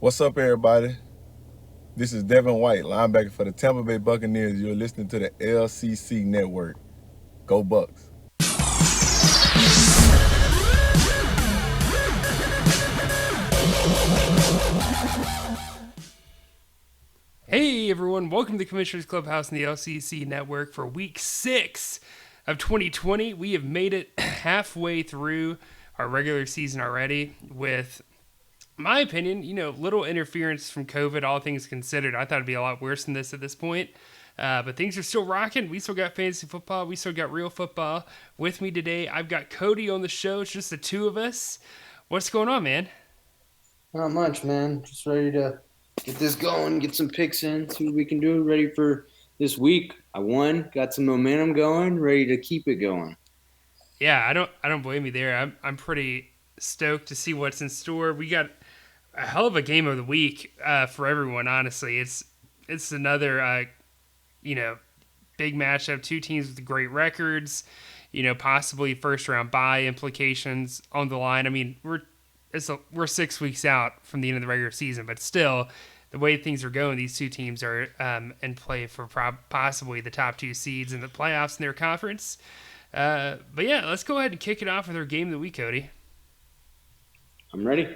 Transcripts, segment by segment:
What's up, everybody? This is Devin White, linebacker for the Tampa Bay Buccaneers. You're listening to the LCC Network. Go Bucks. Hey everyone, welcome to the Commissioner's Clubhouse and the LCC Network for week 6 of 2020. We have made it halfway through our regular season already with, my opinion, little interference from COVID, all things considered. I thought it'd be a lot worse than this at this point. But things are still rocking. We still got fantasy football. We still got real football. With me today, I've got Cody on the show. It's just the two of us. What's going on, man? Not much, man. Just ready to get this going, get some picks in, see what we can do. Ready for this week. I won, got some momentum going, ready to keep it going. Yeah, I don't blame you there. I'm pretty stoked to see what's in store. We got a hell of a game of the week for everyone. Honestly, it's another you know big matchup. Two teams with great records. Possibly first round bye implications on the line. I mean, we're 6 weeks out from the end of the regular season, but still, the way things are going, these two teams are in play for possibly the top two seeds in the playoffs in their conference. But yeah, let's go ahead and kick it off with our game of the week, Cody. I'm ready.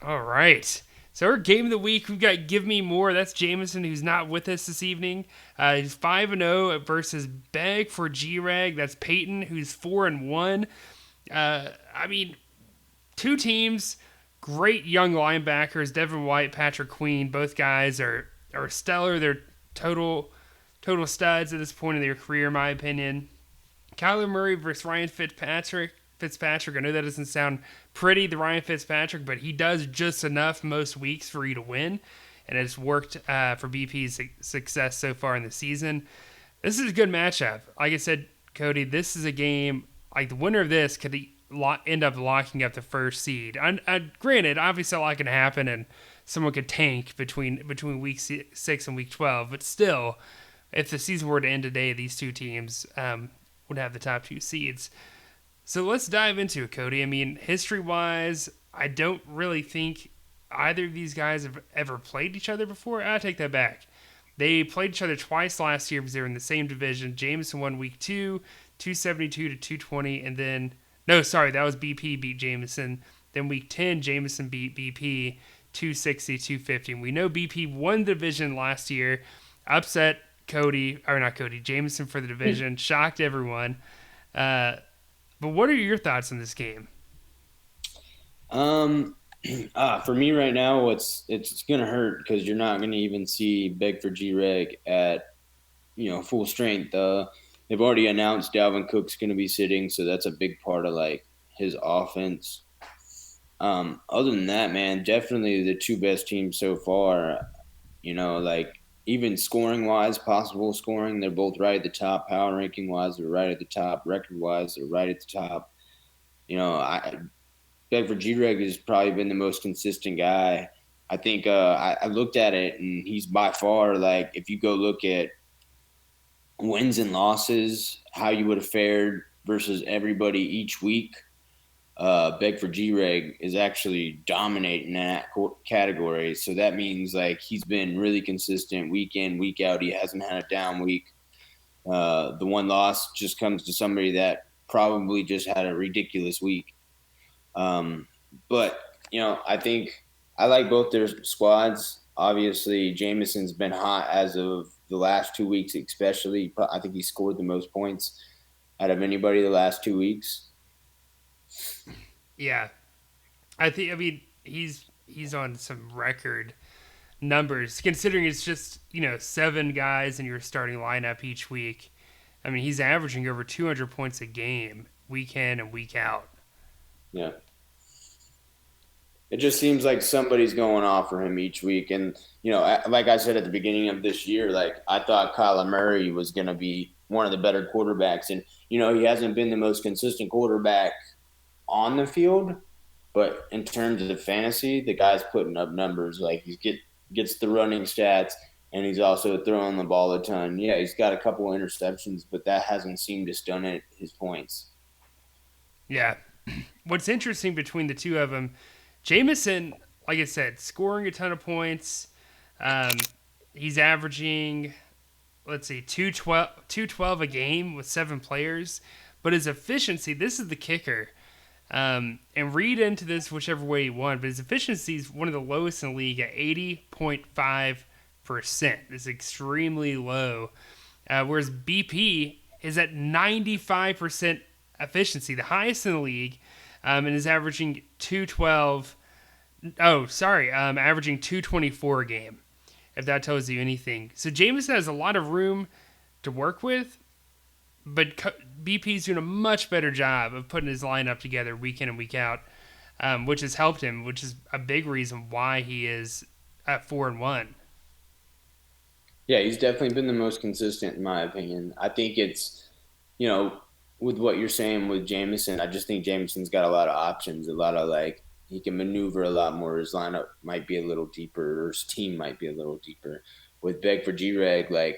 All right. So our game of the week, we've got Give Me More. That's Jameson, who's not with us this evening. He's 5-0 versus Beg for G-Rag. That's Peyton, who's 4-1. I mean, two teams, great young linebackers, Devin White, Patrick Queen. Both guys are stellar. They're total studs at this point in their career, in my opinion. Kyler Murray versus Ryan Fitzpatrick. I know that doesn't sound pretty, the Ryan Fitzpatrick, but he does just enough most weeks for you to win, and it's worked for BP's success so far in the season. This is a good matchup. Like I said, Cody, this is a game, like the winner of this could end up locking up the first seed. Granted, obviously a lot can happen, and someone could tank between week 6 and week 12, but still, if the season were to end today, these two teams would have the top two seeds. So let's dive into it, Cody. I mean, history-wise, I don't really think either of these guys have ever played each other before. I take that back. They played each other twice last year because they were in the same division. Jameson won week 2, 272 to 220, and then no, sorry, that was BP beat Jameson. Then week 10, Jameson beat BP 260, 250. And we know BP won the division last year, upset Jameson for the division, shocked everyone. But what are your thoughts on this game? For me right now, it's gonna hurt because you're not gonna even see Beg for G-Reg at full strength. They've already announced Dalvin Cook's gonna be sitting, so that's a big part of like his offense. Other than that, man, definitely the two best teams so far. Like even scoring wise, possible scoring, they're both right at the top. Power ranking wise, they're right at the top. Record wise, they're right at the top. I Bedford G-Reg has probably been the most consistent guy. I think I looked at it, and he's by far, like, if you go look at wins and losses, how you would have fared versus everybody each week, Bedford G-Reg is actually dominating that category. So that means, like, he's been really consistent week in, week out. He hasn't had a down week. The one loss just comes to somebody that probably just had a ridiculous week. But I think I like both their squads. Obviously, Jameson's been hot as of the last 2 weeks, especially. I think he scored the most points out of anybody the last 2 weeks. Yeah, I mean he's on some record numbers considering it's just 7 guys in your starting lineup each week. I mean he's averaging over 200 points a game week in and week out. Yeah. It just seems like somebody's going off for him each week. And, like I said at the beginning of this year, like I thought Kyler Murray was going to be one of the better quarterbacks. And, he hasn't been the most consistent quarterback on the field, But in terms of fantasy, the guy's putting up numbers. Like gets the running stats, and he's also throwing the ball a ton. Yeah, he's got a couple interceptions, but that hasn't seemed to stun at his points. Yeah. What's interesting between the two of them, Jameson, like I said, scoring a ton of points. Um, he's averaging, let's see, 212 a game with 7 players. But his efficiency, this is the kicker. And read into this whichever way you want, but his efficiency is one of the lowest in the league at 80.5%. It's extremely low. Whereas BP is at 95% efficiency, the highest in the league, and is averaging 212. Oh, sorry, averaging 224 a game, if that tells you anything. So Jameson has a lot of room to work with, but BP's doing a much better job of putting his lineup together week in and week out, which has helped him, which is a big reason why he is at 4-1. Yeah, he's definitely been the most consistent in my opinion. I think it's, you know, with what you're saying with Jameson, I just think Jameson's got a lot of options, a lot of like he can maneuver a lot more. His lineup might be a little deeper, or his team might be a little deeper. With Beg for G-Reg, like,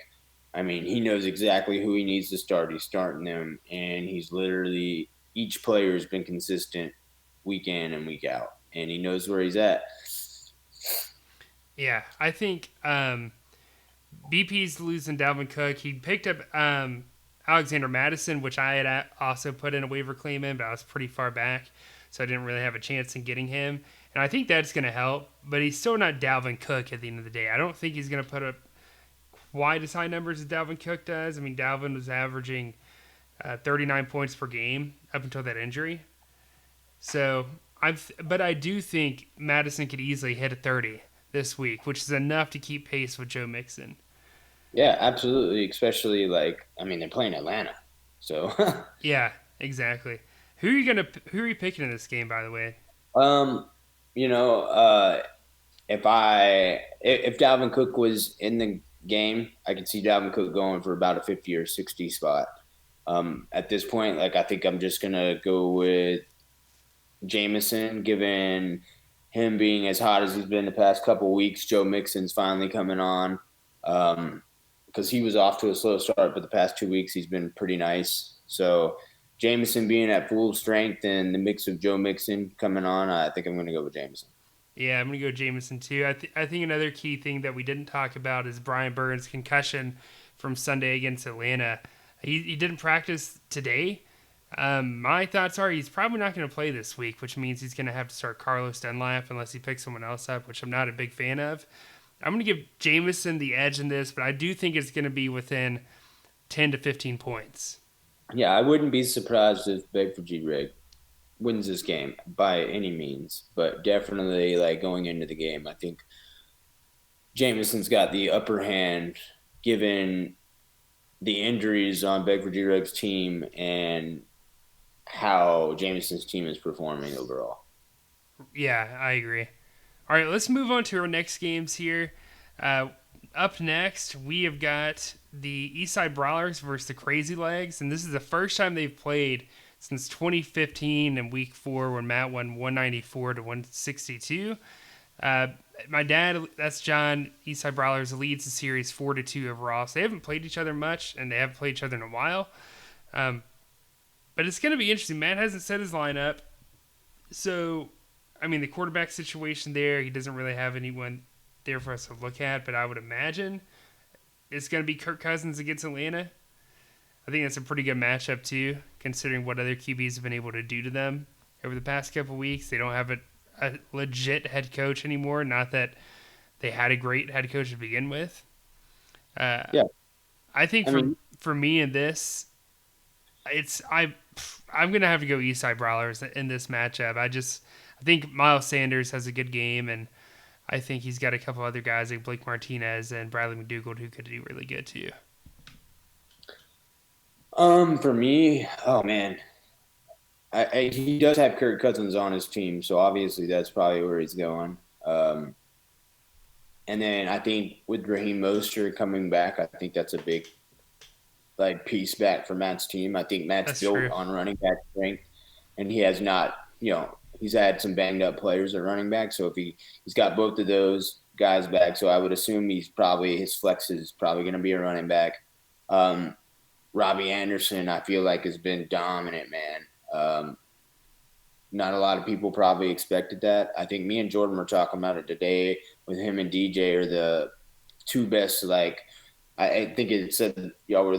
I mean, he knows exactly who he needs to start. He's starting them, and he's literally each player has been consistent week in and week out, and he knows where he's at. Yeah, I think BP's losing Dalvin Cook. He picked up Alexander Madison, which I had also put in a waiver claim in, but I was pretty far back, so I didn't really have a chance in getting him. And I think that's going to help, but he's still not Dalvin Cook at the end of the day. I don't think he's going to put up quite as high numbers as Dalvin Cook does. I mean, Dalvin was averaging 39 points per game up until that injury. So but I do think Madison could easily hit a 30 this week, which is enough to keep pace with Joe Mixon. Yeah, absolutely. Especially like, I mean, they're playing Atlanta, so Yeah, exactly. Who are you picking in this game, by the way? um, you know, if Dalvin Cook was in the game, I could see Dalvin Cook going for about a 50 or 60 spot. At this point, like I think I'm just gonna go with Jameson, given him being as hot as he's been the past couple weeks. Joe Mixon's finally coming on. Because he was off to a slow start, but the past 2 weeks he's been pretty nice. So Jameson being at full strength and the mix of Joe Mixon coming on, I think I'm going to go with Jameson. Yeah, I'm going to go Jameson too. I think another key thing that we didn't talk about is Brian Burns' concussion from Sunday against Atlanta. He didn't practice today. My thoughts are he's probably not going to play this week, which means he's going to have to start Carlos Dunlap unless he picks someone else up, which I'm not a big fan of. I'm going to give Jameson the edge in this, but I do think it's going to be within 10 to 15 points. Yeah, I wouldn't be surprised if Big for G-Rig wins this game by any means, but definitely like going into the game, I think Jameson's got the upper hand given the injuries on Bedford G-Reg's team and how Jameson's team is performing overall. Yeah, I agree. All right, let's move on to our next games here. Up next, we have got the Eastside Brawlers versus the Crazy Legs, and this is the first time they've played since 2015 in Week 4 when Matt won 194 to 162. My dad, that's John, Eastside Brawlers leads the series 4-2 overall. So they haven't played each other much, and they haven't played each other in a while. But it's going to be interesting. Matt hasn't set his lineup. So, I mean, the quarterback situation there, he doesn't really have anyone there for us to look at, but I would imagine it's going to be Kirk Cousins against Atlanta. I think that's a pretty good matchup, too, considering what other QBs have been able to do to them over the past couple of weeks. They don't have a legit head coach anymore. Not that they had a great head coach to begin with. Yeah. I think for me in this, I'm gonna have to go Eastside Brawlers in this matchup. I think Miles Sanders has a good game, and I think he's got a couple other guys like Blake Martinez and Bradley McDougald who could do really good too. For me, oh man, he does have Kirk Cousins on his team, so obviously that's probably where he's going. And then I think with Raheem Mostert coming back, I think that's a big like piece back for Matt's team. I think Matt's That's built true. on running back strength, and he has not, he's had some banged up players at running back. So if he's got both of those guys back, so I would assume his flex is probably going to be a running back. Robbie Anderson, I feel like has been dominant, man. Not a lot of people probably expected that. I think me and Jordan were talking about it today. With him and DJ are the two best. Like I think it said y'all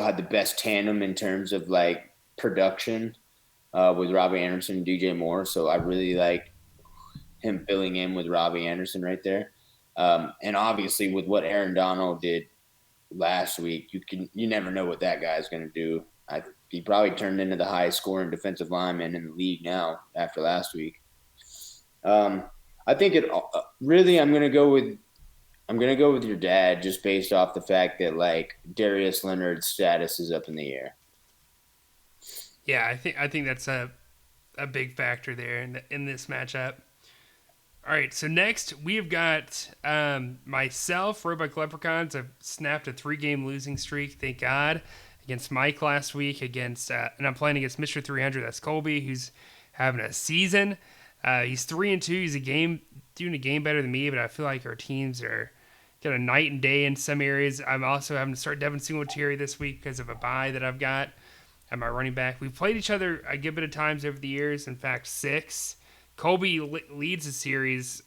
had the best tandem in terms of like production with Robbie Anderson and DJ Moore. So I really like him filling in with Robbie Anderson right there. And obviously with what Aaron Donald did last week, you never know what that guy's going to do. He probably turned into the highest scoring defensive lineman in the league now after last week. I think it really. I'm gonna go with your dad just based off the fact that like Darius Leonard's status is up in the air. Yeah, I think that's a big factor there in this matchup. All right, so next we've got myself, Robot Leprechauns. I've snapped a 3-game losing streak, thank God, against Mike last week. And I'm playing against Mr. 300. That's Colby, who's having a season. He's 3-2. He's doing a game better than me, but I feel like our teams are got a night and day in some areas. I'm also having to start Devin Singletary this week because of a bye that I've got at my running back. We've played each other a good bit of times over the years. In fact, 6. Colby leads the series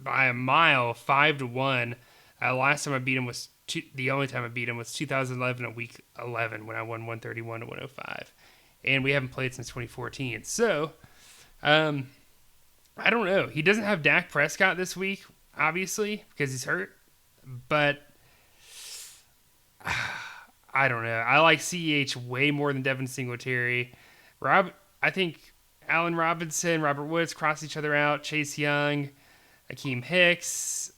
by a mile, 5-1. Last time I beat him was the only time I beat him was 2011 at week 11 when I won 131 to 105, and we haven't played since 2014. So, I don't know. He doesn't have Dak Prescott this week, obviously because he's hurt, but I don't know. I like CEH way more than Devin Singletary. I think Allen Robinson, Robert Woods cross each other out. Chase Young, Akeem Hicks.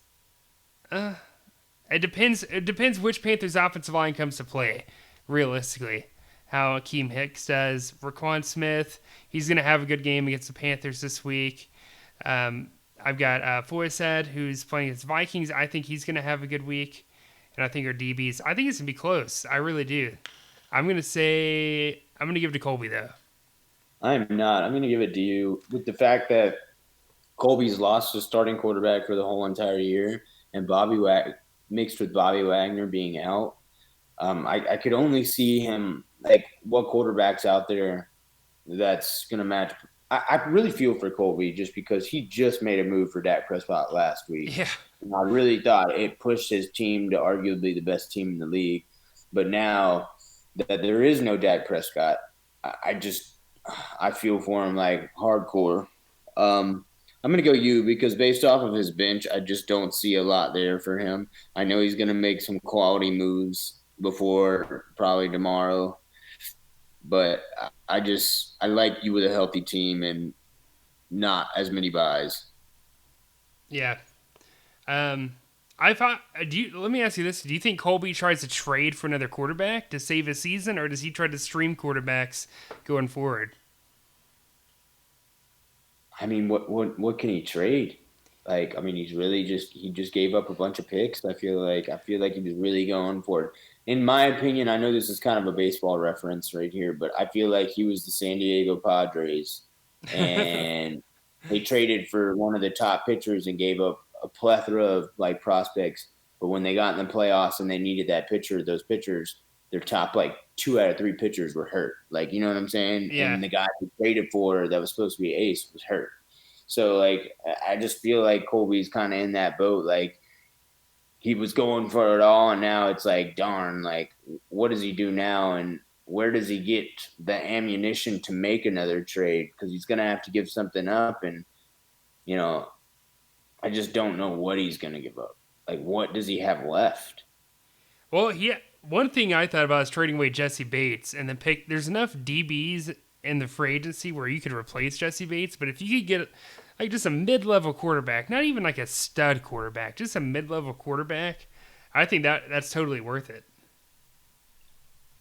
It depends. It depends which Panthers offensive line comes to play. Realistically, how Akeem Hicks does. Raquan Smith, he's going to have a good game against the Panthers this week. I've got Foyeshead, who's playing against Vikings. I think he's going to have a good week. And I think our DBs, I think it's going to be close. I really do. I'm going to give it to Colby, though. I'm not. I'm going to give it to you with the fact that Colby's lost his starting quarterback for the whole entire year, and mixed with Bobby Wagner being out. I could only see him like what quarterbacks out there that's going to match. I really feel for Colby just because he just made a move for Dak Prescott last week. Yeah. And I really thought it pushed his team to arguably the best team in the league. But now that there is no Dak Prescott, I feel for him like hardcore. I'm going to go you because based off of his bench, I just don't see a lot there for him. I know he's going to make some quality moves before probably tomorrow, but I like you with a healthy team and not as many buys. Yeah. I thought. Let me ask you this: do you think Colby tries to trade for another quarterback to save his season, or does he try to stream quarterbacks going forward? I mean, what can he trade? Like, I mean, he just gave up a bunch of picks. I feel like he was really going for it. In my opinion, I know this is kind of a baseball reference right here, but I feel like he was the San Diego Padres, and they traded for one of the top pitchers and gave up a plethora of like prospects. But when they got in the playoffs and they needed that pitcher, those pitchers, their top like 2 out of 3 pitchers were hurt. Like, you know what I'm saying? Yeah. And the guy who traded for that was supposed to be ace was hurt. So like, I just feel like Colby's kind of in that boat. Like he was going for it all, and now it's like, darn, like what does he do now? And where does he get the ammunition to make another trade? Because he's gonna have to give something up, and you know, I just don't know what he's gonna give up. Like, what does he have left? Well, one thing I thought about is trading away Jesse Bates and then pick. There's enough DBs in the free agency where you could replace Jesse Bates, but if you could get like just a mid-level quarterback, not even like a stud quarterback, just a mid-level quarterback, I think that's totally worth it.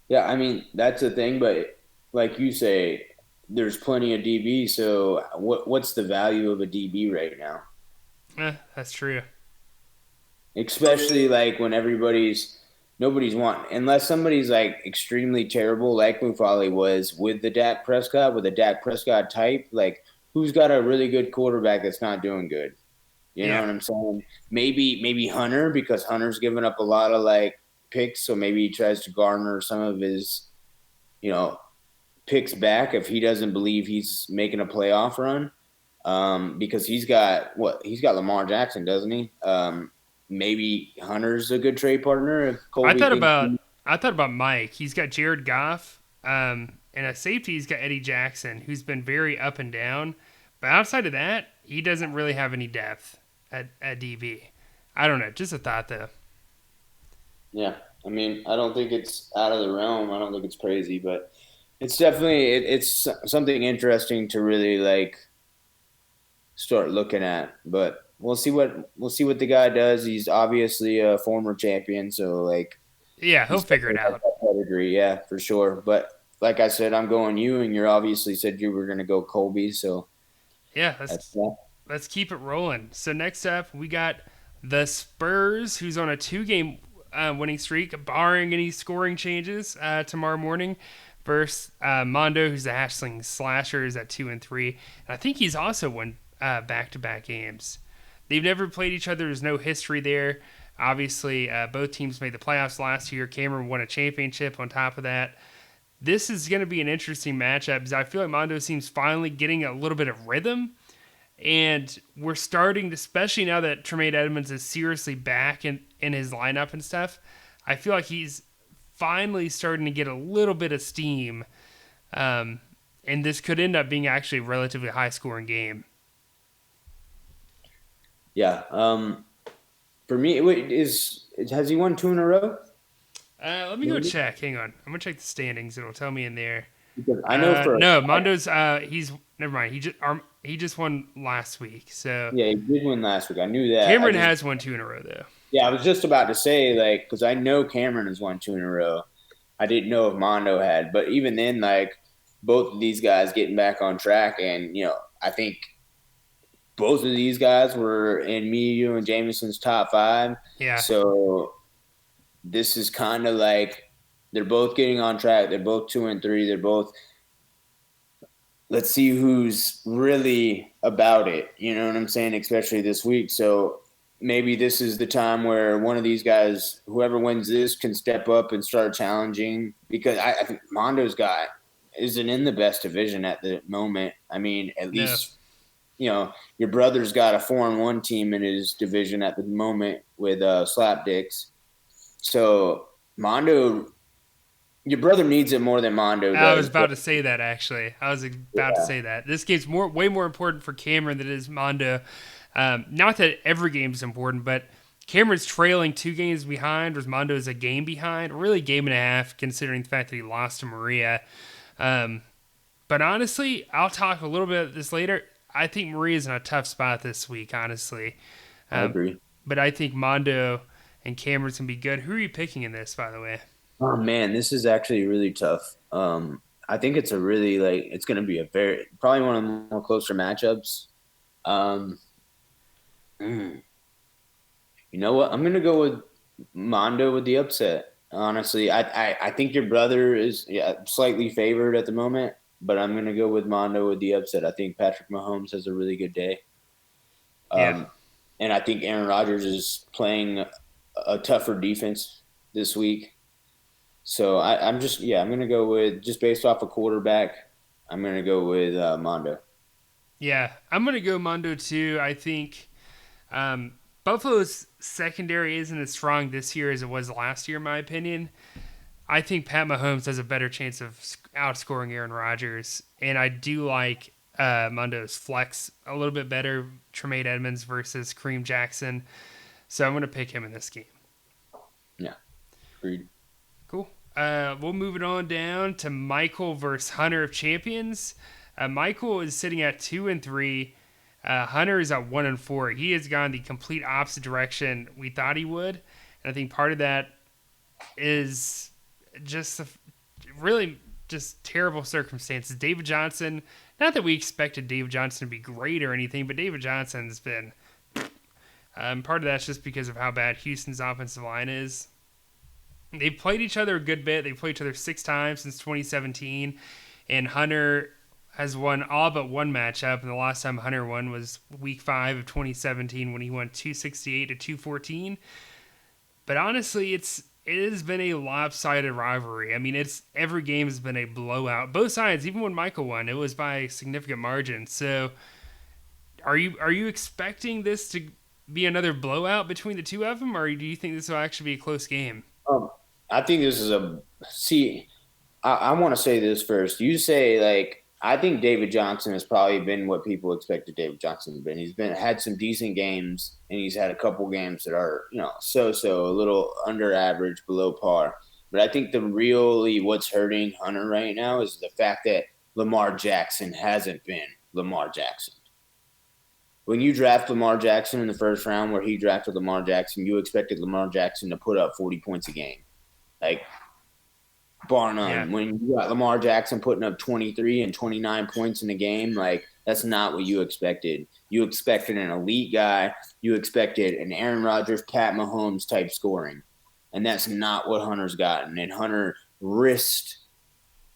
Yeah, I mean that's the thing, but like you say, there's plenty of DB. So what's the value of a DB right now? That's true. Especially like when everybody's nobody's wanting, unless somebody's like extremely terrible, like Mufali was with the Dak Prescott, with a Dak Prescott type. Like, who's got a really good quarterback that's not doing good? You know Yeah. what I'm saying? Maybe Hunter, because Hunter's given up a lot of like picks, so maybe he tries to garner some of his, you know, picks back if he doesn't believe he's making a playoff run. Because he's got Lamar Jackson, doesn't he? Maybe Hunter's a good trade partner if I Colby thought thinks. about I thought about Mike. He's got Jared Goff, and a safety. He's got Eddie Jackson, who's been very up and down. But outside of that, he doesn't really have any depth at DB. I don't know. Just a thought though. Yeah, I mean, I don't think it's out of the realm. I don't think it's crazy, but it's definitely it's something interesting to really like start looking at. But we'll see what the guy does. He's obviously a former champion, so like Yeah, he'll he's figure it definitely got out. that pedigree, yeah, for sure. But like I said, I'm going you, and you obviously said you were going to go Colby, so Yeah, that's let's keep it rolling. So next up, we got the Spurs, who's on a 2-game winning streak, barring any scoring changes tomorrow morning, versus Mondo, who's the Hashling Slasher, is at 2-3, and I think he's also won back-to-back games. They've never played each other. There's no history there. Obviously, both teams made the playoffs last year. Cameron won a championship on top of that. This is going to be an interesting matchup because I feel like Mondo seems finally getting a little bit of rhythm. And we're starting, especially now that Tremaine Edmonds is seriously back in his lineup and stuff, I feel like he's finally starting to get a little bit of steam. And this could end up being actually a relatively high scoring game. yeah. For me, wait, has he won 2 in a row? Let me go check. Hang on. I'm going to check the standings. It'll tell me in there. Because I know for a No, fact, Mondo's, he's, never mind. He just won last week. So yeah, he did win last week. I knew that. Cameron has won 2 in a row, though. Yeah, I was just about to say like because I know Cameron has won 2 in a row. I didn't know if Mondo had, but even then, like both of these guys getting back on track, and I think both of these guys were in me, you, and Jameson's top five. Yeah. So this is kind of like they're both getting on track. They're both 2 and 3. They're both. Let's see who's really about it. You know what I'm saying? Especially this week. So maybe this is the time where one of these guys, whoever wins this, can step up and start challenging. Because I think Mondo's got isn't in the best division at the moment. I mean, at No. least your brother's got a 4-1 team in his division at the moment with Slapdicks. So Mondo, your brother needs it more than Mondo I was does. about to say that, actually. I was about to say that. This game's way more important for Cameron than it is Mondo. Not that every game is important, but Cameron's trailing 2 games behind, whereas Mondo is a game behind. Really, game and a half, considering the fact that he lost to Maria. But honestly, I'll talk a little bit about this later. I think Maria's in a tough spot this week, honestly. I agree. But I think Mondo and Cameron's going to be good. Who are you picking in this, by the way? Oh man, this is actually really tough. I think it's a really it's going to be a probably one of the more closer matchups. Um, you know what? I'm going to go with Mondo with the upset. Honestly, I think your brother is slightly favored at the moment, but I'm going to go with Mondo with the upset. I think Patrick Mahomes has a really good day. Yeah. And I think Aaron Rodgers is playing a tougher defense this week. So I'm going to go with, just based off a quarterback, I'm going to go with Mondo. Yeah, I'm going to go Mondo too. I think Buffalo's secondary isn't as strong this year as it was last year, in my opinion. I think Pat Mahomes has a better chance of outscoring Aaron Rodgers, and I do like Mondo's flex a little bit better, Tremaine Edmonds versus Kareem Jackson. So I'm going to pick him in this game. Yeah, agreed. Cool. We'll move it on down to Michael versus Hunter of Champions. Michael is sitting at 2-3. Hunter is at 1-4. He has gone the complete opposite direction we thought he would, and I think part of that is just really just terrible circumstances. David Johnson. Not that we expected David Johnson to be great or anything, but David Johnson's been. Part of that's just because of how bad Houston's offensive line is. They've played each other a good bit. They've played each other 6 times since 2017, and Hunter has won all but one matchup. And the last time Hunter won was Week 5 of 2017 when he won 268 to 214. But honestly, it has been a lopsided rivalry. I mean, it's every game has been a blowout. Both sides, even when Michael won, it was by a significant margin. So, are you expecting this to be another blowout between the two of them, or do you think this will actually be a close game? Um, I think this is I want to say this first. You say like I think David Johnson has probably been what people expected David Johnson to be. He's been had some decent games, and he's had a couple games that are so a little under average, below par. But I think what's hurting Hunter right now is the fact that Lamar Jackson hasn't been Lamar Jackson. When you draft Lamar Jackson in the first round, where he drafted Lamar Jackson, you expected Lamar Jackson to put up 40 points a game. Like, bar none. Yeah. When you got Lamar Jackson putting up 23 and 29 points in a game, like, that's not what you expected. You expected an elite guy. You expected an Aaron Rodgers, Pat Mahomes type scoring. And that's not what Hunter's gotten. And Hunter risked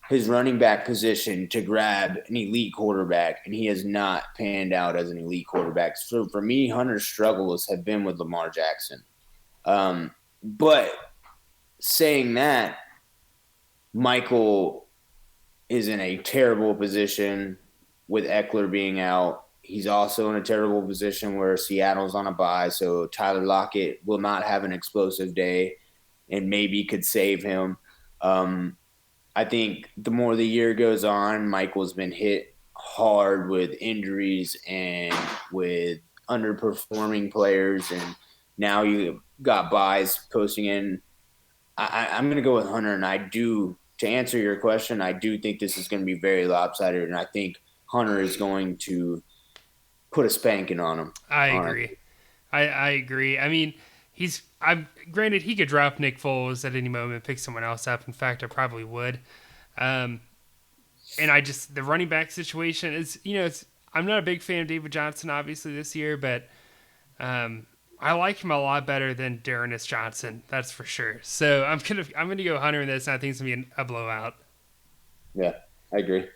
his running back position to grab an elite quarterback, and he has not panned out as an elite quarterback. So for me, Hunter's struggles have been with Lamar Jackson. But saying that, Michael is in a terrible position with Eckler being out. He's also in a terrible position where Seattle's on a bye, so Tyler Lockett will not have an explosive day and maybe could save him. I think the more the year goes on, Michael's been hit hard with injuries and with underperforming players, and now you got buys posting in. I'm going to go with Hunter, and to answer your question, I do think this is going to be very lopsided, and I think Hunter is going to put a spanking on him. I agree. I agree. I mean, I'm granted he could drop Nick Foles at any moment and pick someone else up. In fact, I probably would. And the running back situation is, I'm not a big fan of David Johnson, obviously, this year, but I like him a lot better than Dearness Johnson. That's for sure. So I'm gonna go Hunter in this, and I think it's gonna be a blowout. Yeah, I agree.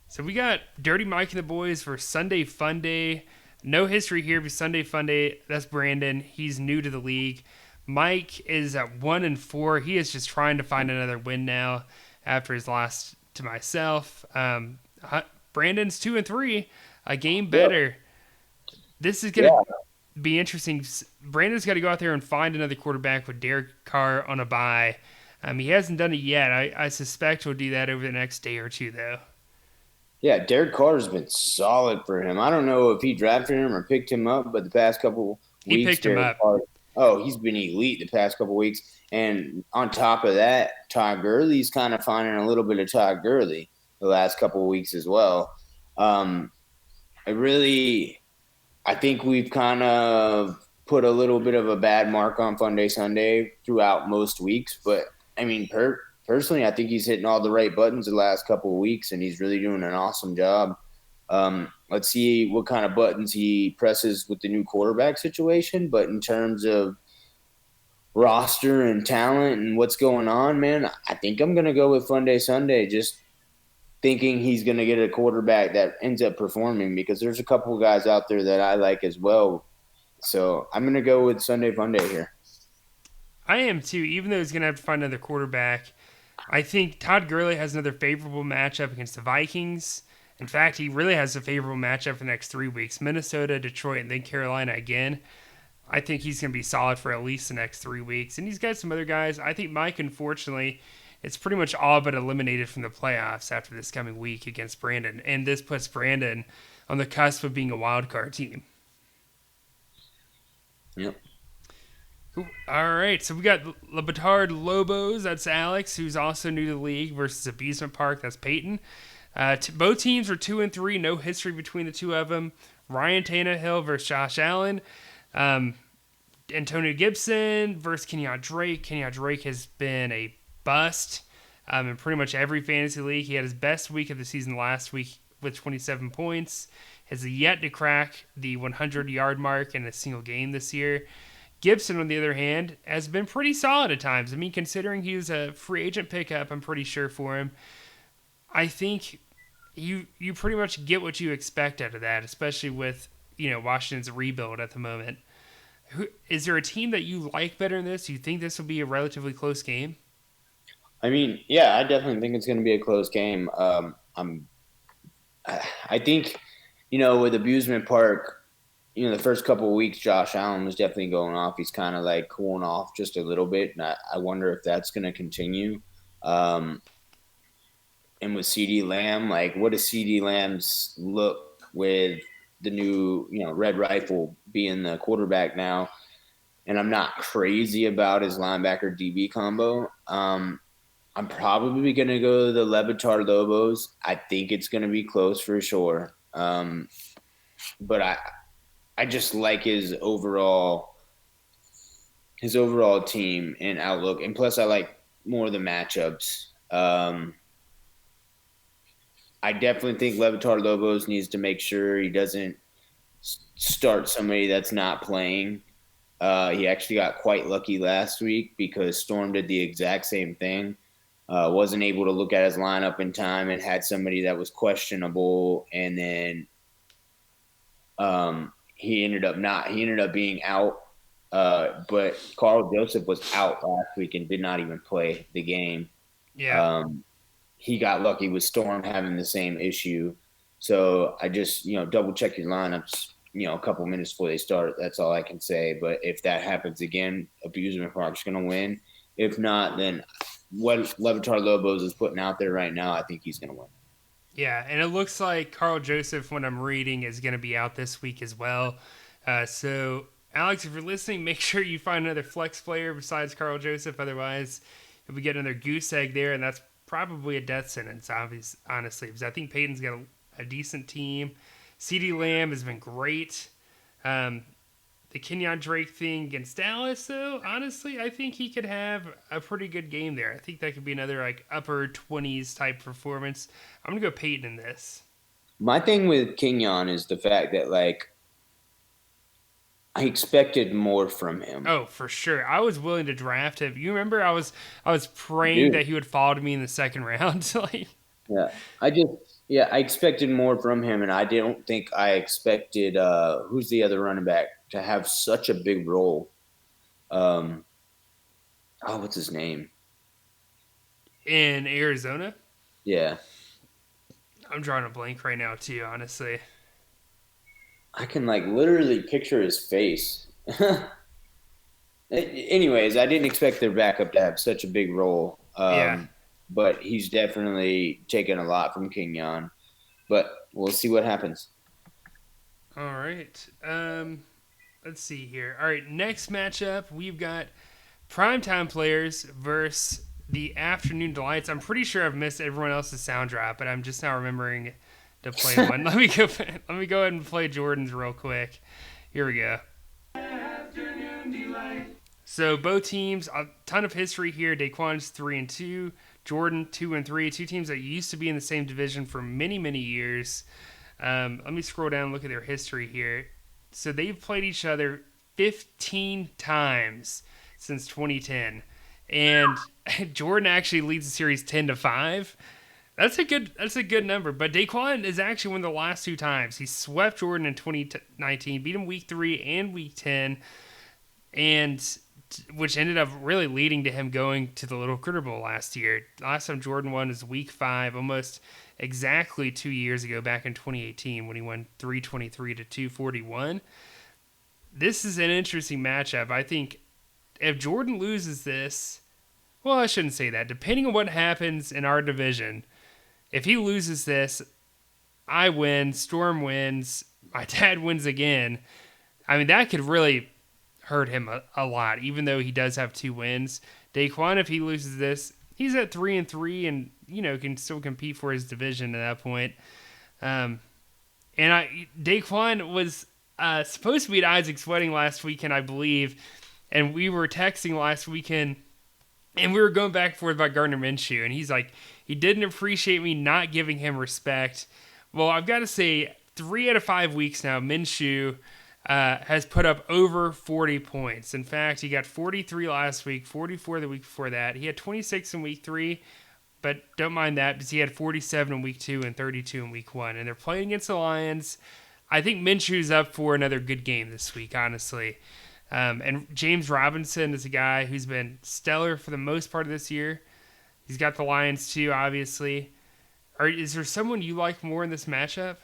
So we got Dirty Mike and the boys for Sunday Fun Day. No history here, but Sunday Fun Day. That's Brandon. He's new to the league. Mike is at 1-4. He is just trying to find another win now after his loss to myself. Brandon's 2-3, a game better. Yep. This is gonna be interesting. Brandon's got to go out there and find another quarterback with Derek Carr on a bye. He hasn't done it yet. I suspect he'll do that over the next day or two, though. Yeah, Derek Carr's been solid for him. I don't know if he drafted him or picked him up, but the past couple weeks, he picked him up. He's been elite the past couple weeks. And on top of that, Todd Gurley's kind of finding a little bit of Todd Gurley the last couple of weeks as well. I think we've kind of put a little bit of a bad mark on Fun Day Sunday throughout most weeks. But, I mean, personally, I think he's hitting all the right buttons the last couple of weeks, and he's really doing an awesome job. Let's see what kind of buttons he presses with the new quarterback situation. But in terms of roster and talent and what's going on, man, I think I'm going to go with Fun Day Sunday, just thinking he's going to get a quarterback that ends up performing, because there's a couple of guys out there that I like as well. So I'm going to go with Sunday Fun Day here. I am too, even though he's going to have to find another quarterback. I think Todd Gurley has another favorable matchup against the Vikings. In fact, he really has a favorable matchup for the next 3 weeks. Minnesota, Detroit, and then Carolina again. I think he's going to be solid for at least the next 3 weeks. And he's got some other guys. I think Mike, unfortunately, it's pretty much all but eliminated from the playoffs after this coming week against Brandon. And this puts Brandon on the cusp of being a wild card team. Yep. Cool. All right, so we got Le Batard Lobos. That's Alex, who's also new to the league, versus Abusement Park. That's Peyton. Both teams are 2-3. No history between the two of them. Ryan Tannehill versus Josh Allen. Antonio Gibson versus Kenyon Drake. Kenyon Drake has been a bust in pretty much every fantasy league. He had his best week of the season last week with 27 points. Has yet to crack the 100-yard mark in a single game this year. Gibson, on the other hand, has been pretty solid at times. I mean, considering he was a free agent pickup, I'm pretty sure for him. I think you pretty much get what you expect out of that, especially with Washington's rebuild at the moment. Is there a team that you like better than this? You think this will be a relatively close game? I mean, yeah, I definitely think it's going to be a close game. I think, with Abusement Park, the first couple of weeks, Josh Allen was definitely going off. He's kind of like cooling off just a little bit, and I wonder if that's going to continue. And with CD Lamb, like, what does CD Lamb's look with the new, Red Rifle being the quarterback now? And I'm not crazy about his linebacker DB combo. I'm probably going to go the Levitar Lobos. I think it's going to be close for sure. But I just like his overall team and outlook. And plus, I like more of the matchups. I definitely think Levitar Lobos needs to make sure he doesn't start somebody that's not playing. He actually got quite lucky last week because Storm did the exact same thing. Wasn't able to look at his lineup in time and had somebody that was questionable, and then he ended up being out. But Carl Joseph was out last week and did not even play the game. Yeah. He got lucky with Storm having the same issue. So I just, double check your lineups, a couple minutes before they start. That's all I can say. But if that happens again, Abusement Park's going to win. If not, then what Levitar Lobos is putting out there right now, I think he's going to win. Yeah, and it looks like Carl Joseph, when I'm reading, is going to be out this week as well. So, Alex, if you're listening, make sure you find another flex player besides Carl Joseph. Otherwise, if we get another goose egg there, and that's probably a death sentence, honestly, because I think Peyton's got a decent team. CeeDee Lamb has been great. The Kenyon Drake thing against Dallas, though, honestly, I think he could have a pretty good game there. I think that could be another like upper 20s type performance. I'm gonna go Peyton in this. My thing with Kenyon is the fact that I expected more from him. Oh, for sure. I was willing to draft him. You remember I was praying that he would fall to me in the second round. Yeah, I expected more from him, and I don't think I expected who's the other running back to have such a big role. What's his name? In Arizona? Yeah. I'm drawing a blank right now too, honestly. I can literally picture his face. Anyways, I didn't expect their backup to have such a big role. Yeah. But he's definitely taken a lot from Kenyon. But we'll see what happens. All right. Let's see here. All right, next matchup, we've got primetime players versus the afternoon delights. I'm pretty sure I've missed everyone else's sound drop, but I'm just now remembering to play one. Let me go ahead and play Jordan's real quick. Here we go. So both teams, a ton of history here. Daquan's 3-2, Jordan 2-3. Two teams that used to be in the same division for many, many years. Let me scroll down and look at their history here. So they've played each other 15 times since 2010, and Jordan actually leads the series 10-5. That's a good number. But Daquan is actually won the last two times. He swept Jordan in 2019, beat him week 3 and week 10, and which ended up really leading to him going to the Little Critter Bowl last year. Last time Jordan won was week 5, almost exactly 2 years ago, back in 2018, when he won 323 to 241. This is an interesting matchup. I think if Jordan loses this, well, I shouldn't say that. Depending on what happens in our division, if he loses this, I win, Storm wins, my dad wins again. I mean, that could really hurt him a lot, even though he does have 2 wins. Daquan, if he loses this, he's at 3-3 and, can still compete for his division at that point. Daquan was supposed to be at Isaac's wedding last weekend, I believe, and we were texting last weekend, and we were going back and forth about Gardner Minshew, and he's like, he didn't appreciate me not giving him respect. Well, I've got to say, 3 out of 5 weeks now, Minshew has put up over 40 points. In fact, he got 43 last week, 44 the week before that. He had 26 in week 3, but don't mind that because he had 47 in week 2 and 32 in week 1. And they're playing against the Lions. I think Minshew's up for another good game this week, honestly. And James Robinson is a guy who's been stellar for the most part of this year. He's got the Lions too, obviously. Is there someone you like more in this matchup?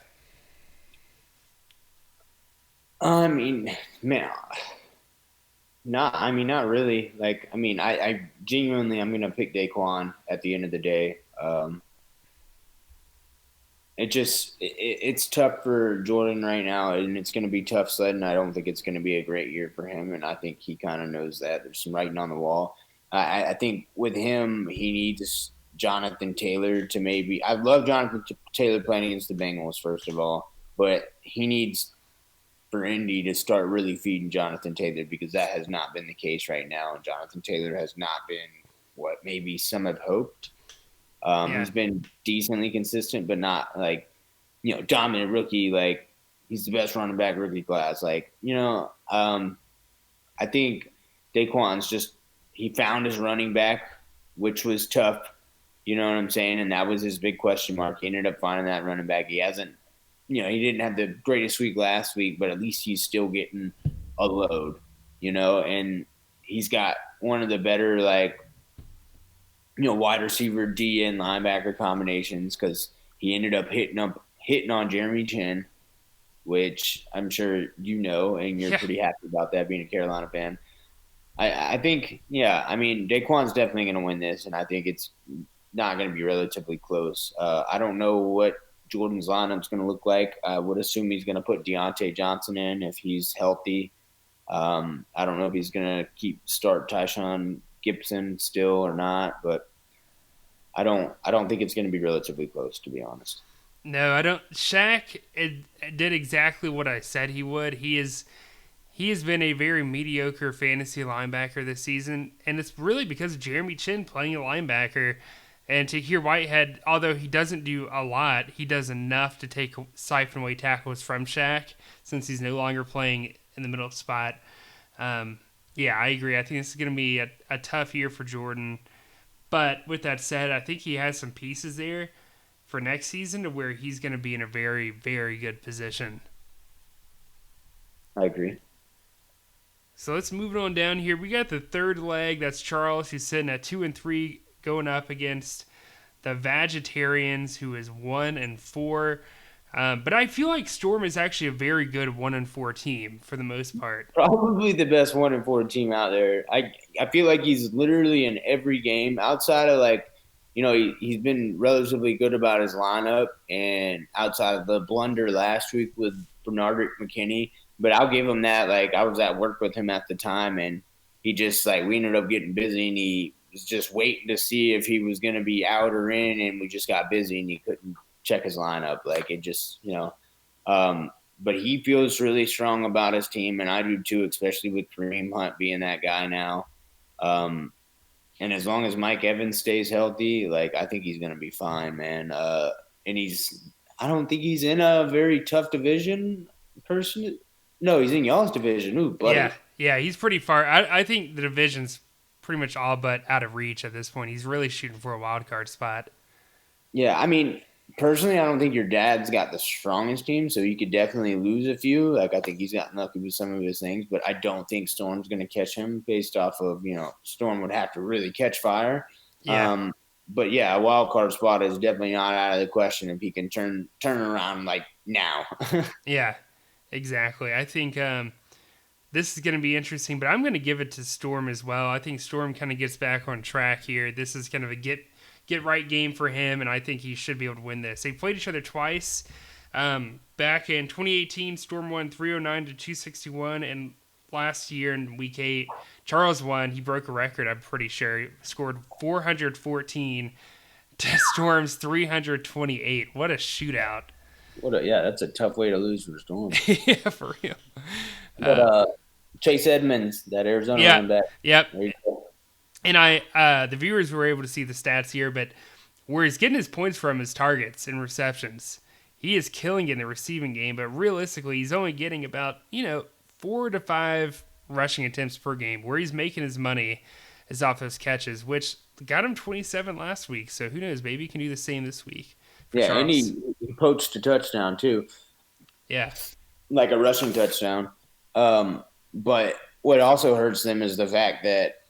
I mean, man, not really. Like, I mean, I genuinely, I'm gonna pick Daquan at the end of the day. It's tough for Jordan right now, and it's going to be tough sledding. I don't think it's going to be a great year for him, and I think he kind of knows that. There's some writing on the wall. I think with him, he needs Jonathan Taylor to maybe. I love Jonathan Taylor playing against the Bengals, first of all, but he needs for Indy to start really feeding Jonathan Taylor because that has not been the case right now. And Jonathan Taylor has not been what maybe some have hoped. He's been decently consistent, but not like, dominant rookie. Like, he's the best running back rookie class. Like, I think Daquan's just, he found his running back, which was tough. You know what I'm saying? And that was his big question mark. He ended up finding that running back. He hasn't, he didn't have the greatest week last week, but at least he's still getting a load, and he's got one of the better, like, wide receiver, D, and linebacker combinations because he ended up hitting on Jeremy Chin, which I'm sure and you're pretty happy about that being a Carolina fan. I think, Daquan's definitely going to win this, and I think it's not going to be relatively close. I don't know what Jordan's lineup's going to look like. I would assume he's going to put Deontay Johnson in if he's healthy. I don't know if he's going to start Tyshawn Gibson still or not, but I don't think it's going to be relatively close, to be honest. No, I don't. Shaq did exactly what I said he would. He has been a very mediocre fantasy linebacker this season, and it's really because of Jeremy Chin playing a linebacker. And Tahir Whitehead, although he doesn't do a lot, he does enough to siphon away tackles from Shaq since he's no longer playing in the middle spot. Yeah, I agree. I think this is going to be a tough year for Jordan. But with that said, I think he has some pieces there for next season to where he's going to be in a very, very good position. I agree. So let's move on down here. We got the third leg. That's Charles, who's sitting at 2-3, going up against the Vegetarians, who is 1-4. But I feel like Storm is actually a very good 1-4 team for the most part. Probably the best 1-4 team out there. I feel like he's literally in every game outside of he's been relatively good about his lineup and outside of the blunder last week with Bernard McKinney. But I'll give him that. Like, I was at work with him at the time, and he just we ended up getting busy, and he was just waiting to see if he was going to be out or in, and we just got busy, and he couldn't check his lineup. Like, it just, but he feels really strong about his team, and I do too, especially with Kareem Hunt being that guy now. And as long as Mike Evans stays healthy, I think he's going to be fine, man. And I don't think he's in a very tough division, personally. No, he's in y'all's division. Ooh, buddy. Yeah, he's pretty far. I think the division's pretty much all but out of reach at this point. He's really shooting for a wild card spot. Yeah, I mean, personally, I don't think your dad's got the strongest team, so you could definitely lose a few. I think he's gotten lucky with some of his things, but I don't think Storm's going to catch him based off of, Storm would have to really catch fire. Yeah. But yeah, a wild card spot is definitely not out of the question if he can turn around now. Yeah, exactly. I think this is going to be interesting, but I'm going to give it to Storm as well. I think Storm kind of gets back on track here. This is kind of a get right game for him, and I think he should be able to win this. They played each other twice. Back in 2018, Storm won 309-261, and last year in Week 8, Charles won. He broke a record, I'm pretty sure. He scored 414 to Storm's 328. What a shootout. That's a tough way to lose for Storm. Yeah, for real. But Chase Edmonds, that Arizona running back. Yep. And the viewers were able to see the stats here, but where he's getting his points from is targets and receptions. He is killing it in the receiving game, but realistically, he's only getting about, 4 to 5 rushing attempts per game. Where he's making his money is off those catches, which got him 27 last week. So who knows? Maybe he can do the same this week for Yeah, and Charles. he poached a touchdown too, Yeah. like a rushing touchdown. But what also hurts them is the fact that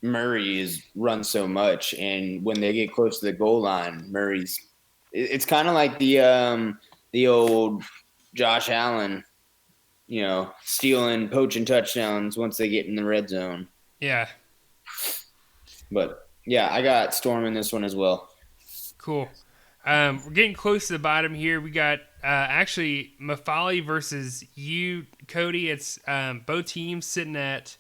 Murray is run so much, and when they get close to the goal line, Murray's. It's kind of like the old Josh Allen, stealing, poaching touchdowns once they get in the red zone. Yeah. But yeah, I got Storm in this one as well. Cool. We're getting close to the bottom here. We got actually Mafali versus you, Cody. It's both teams sitting at,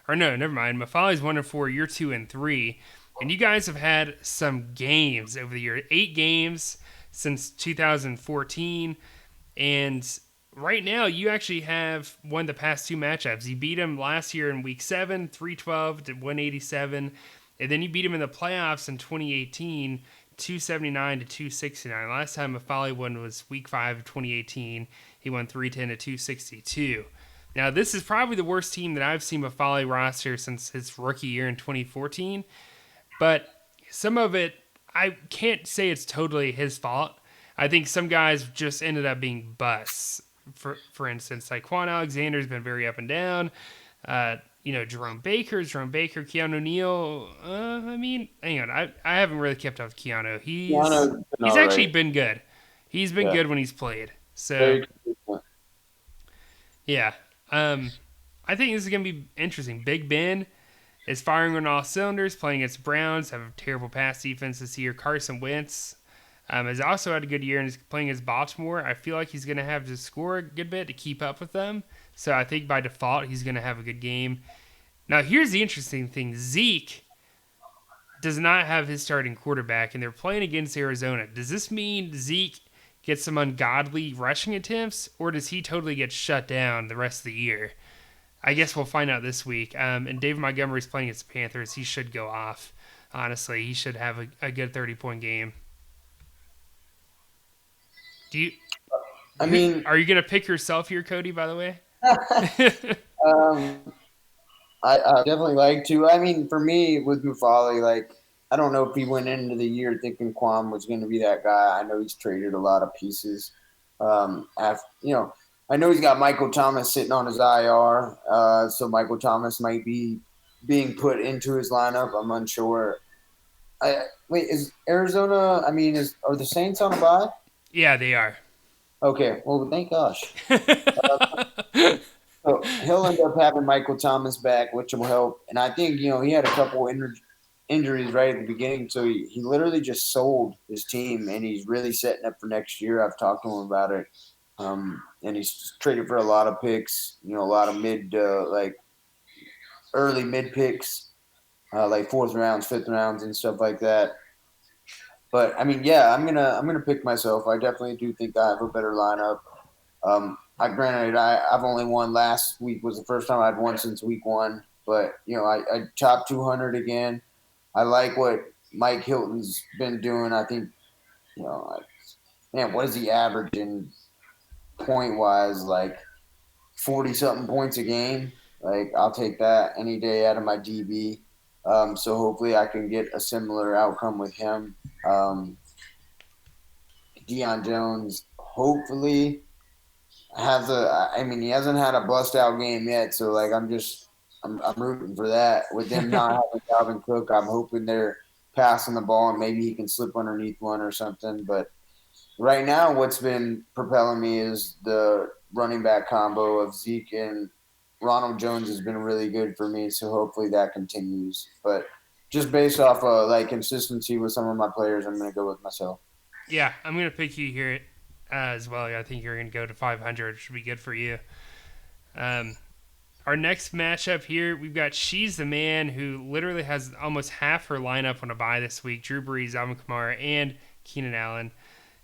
or no, never mind. Mafali's 1-4. You're 2-3, and you guys have had some games over the year. 8 games since 2014, and right now you actually have won the past 2 matchups. You beat him last year in Week 7, 312 to 187, and then you beat him in the playoffs in 2018. 279 to 269. Last time Mafali won was Week 5 of 2018. He won 310 to 262. Now, this is probably the worst team that I've seen Mafali roster since his rookie year in 2014. But some of it, I can't say it's totally his fault. I think some guys just ended up being busts. For instance, like Quan Alexander's been very up and down. Jerome Baker, Keanu Neal. Hang on. I haven't really kept up with Keanu. He's actually been good. He's been good when he's played. So, yeah. I think this is going to be interesting. Big Ben is firing on all cylinders, playing against Browns, have a terrible pass defense this year. Carson Wentz has also had a good year and is playing against Baltimore. I feel like he's going to have to score a good bit to keep up with them. So I think by default, he's going to have a good game. Now, here's the interesting thing. Zeke does not have his starting quarterback, and they're playing against Arizona. Does this mean Zeke gets some ungodly rushing attempts, or does he totally get shut down the rest of the year? I guess we'll find out this week. And David Montgomery's playing against the Panthers. He should go off. Honestly, he should have a good 30-point game. Are you going to pick yourself here, Cody, by the way? I definitely like to. I mean, for me, with Mufali, I don't know if he went into the year thinking Kwame was going to be that guy. I know he's traded a lot of pieces. I know he's got Michael Thomas sitting on his IR, so Michael Thomas might be being put into his lineup. I'm unsure. Wait, is Arizona? Are the Saints on a bye? Yeah, they are. Okay, well, thank gosh. So he'll end up having Michael Thomas back, which will help. And I think, he had a couple injuries right at the beginning. So he literally just sold his team, and he's really setting up for next year. I've talked to him about it. And he's traded for a lot of picks, a lot of early mid picks, like 4th rounds, 5th rounds, and stuff like that. But I'm gonna pick myself. I definitely do think I have a better lineup. I've only won last week. Was the first time I'd won since week 1. But I topped 200 again. I like what Mike Hilton's been doing. I think what is he averaging point wise? 40 something points a game. I'll take that any day out of my DB. So hopefully I can get a similar outcome with him. Deion Jones hopefully he hasn't had a bust out game yet. So I'm rooting for that. With them not having Dalvin Cook, I'm hoping they're passing the ball and maybe he can slip underneath one or something. But right now, what's been propelling me is the running back combo of Zeke and Ronald Jones has been really good for me. So hopefully that continues. But just based off of consistency with some of my players, I'm going to go with myself. Yeah, I'm going to pick you here as well. I think you're going to go to 500. It should be good for you. Our next matchup here, we've got She's the Man, who literally has almost half her lineup on a bye this week. Drew Brees, Alvin Kamara, and Keenan Allen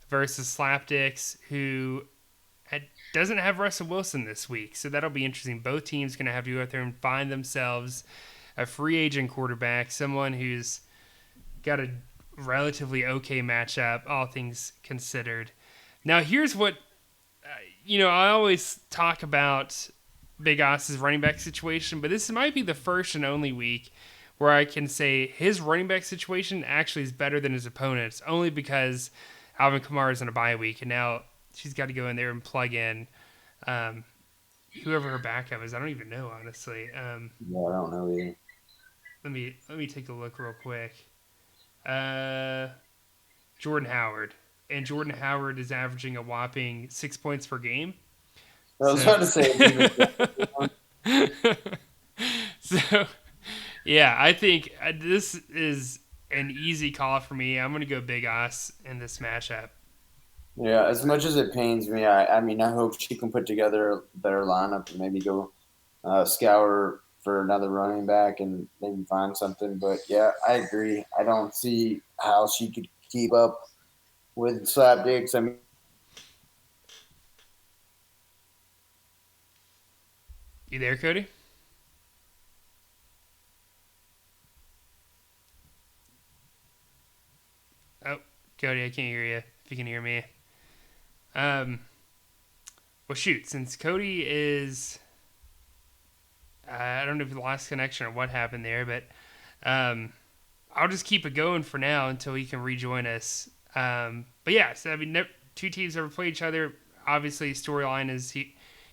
versus Slapdicks, who doesn't have Russell Wilson this week. So that'll be interesting. Both teams going to have to go out there and find themselves a free agent quarterback, someone who's got a relatively okay matchup, all things considered. Now, here's what, I always talk about Big Os's running back situation, but this might be the first and only week where I can say his running back situation actually is better than his opponent's, only because Alvin Kamara is in a bye week, and now she's got to go in there and plug in whoever her backup is. I don't even know, honestly. Yeah, I don't know either. Let me take a look real quick. Jordan Howard. And Jordan Howard is averaging a whopping 6 points per game. I was about to say. So, yeah, I think this is an easy call for me. I'm going to go Big Os in this matchup. Yeah, as much as it pains me, I mean, I hope she can put together a better lineup and maybe go scour for another running back and maybe find something. But, yeah, I agree. I don't see how she could keep up with Slapdicks. I mean, You there, Cody? Oh, Cody, I can't hear you. If you can hear me. Well, shoot, since Cody is... I don't know if he lost connection or what happened there, but I'll just keep it going for now until he can rejoin us. But yeah, so I mean, two teams ever play each other. Obviously, storyline is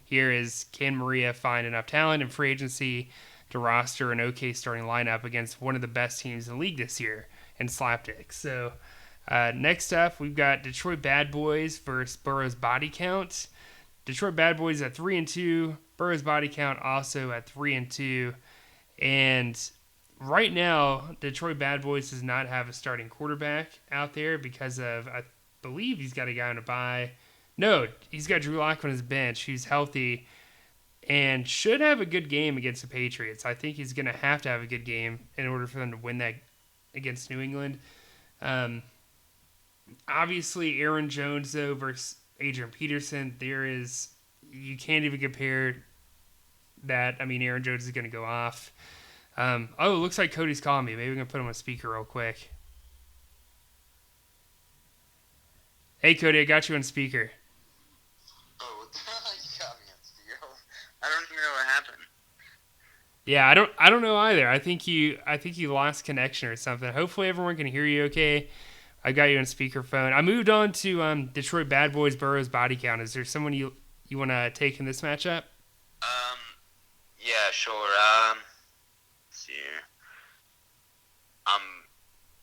here is, can Maria find enough talent and free agency to roster an okay starting lineup against one of the best teams in the league this year in Slapdick. So next up, we've got Detroit Bad Boys versus Burrow's Body Count. Detroit Bad Boys at 3-2. Burrow's Body Count also at 3-2. And right now, Detroit Bad Boys does not have a starting quarterback out there because of, I believe he's got a guy on a bye. No, he's got Drew Lock on his bench, who's healthy and should have a good game against the Patriots. I think he's going to have a good game in order for them to win that against New England. Obviously, Aaron Jones, though, versus Adrian Peterson, you can't even compare that. I mean, Aaron Jones is going to go off. It looks like Cody's calling me. Maybe we can put him on speaker real quick. Hey, Cody, I got you on speaker. Oh, you got me on speaker. I don't even know what happened. Yeah, I don't know either. I think you lost connection or something. Hopefully, everyone can hear you okay. I got you on speakerphone. I moved on to Detroit Bad Boys Burrow's Body Count. Is there someone you want to take in this matchup? Yeah, sure. Let's see here. I'm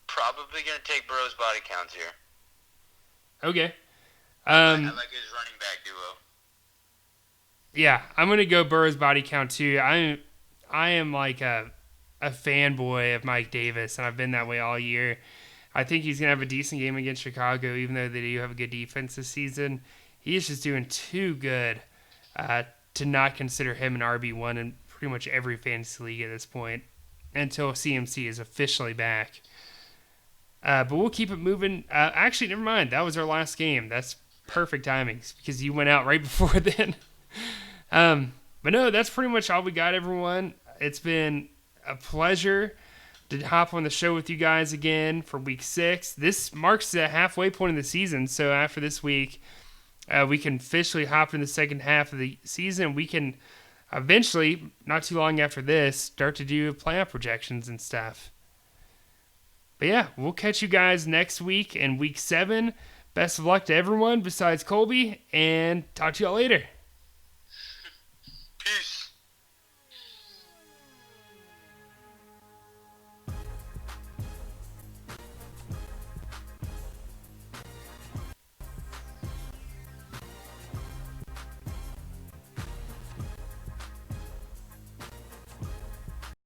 probably gonna take Burrow's Body Count here. Okay. I like his running back duo. Yeah, I'm gonna go Burrow's Body Count too. I am like a fanboy of Mike Davis, and I've been that way all year. I think he's going to have a decent game against Chicago, even though they do have a good defense this season. He's just doing too good to not consider him an RB1 in pretty much every fantasy league at this point until CMC is officially back. But we'll keep it moving. Actually, never mind. That was our last game. That's perfect timing because you went out right before then. But no, that's pretty much all we got, everyone. It's been a pleasure to hop on the show with you guys again for week 6. This marks the halfway point of the season, so after this week, we can officially hop in the second half of the season. We can eventually, not too long after this, start to do playoff projections and stuff. But yeah, we'll catch you guys next week in week 7. Best of luck to everyone besides Colby, and talk to y'all later.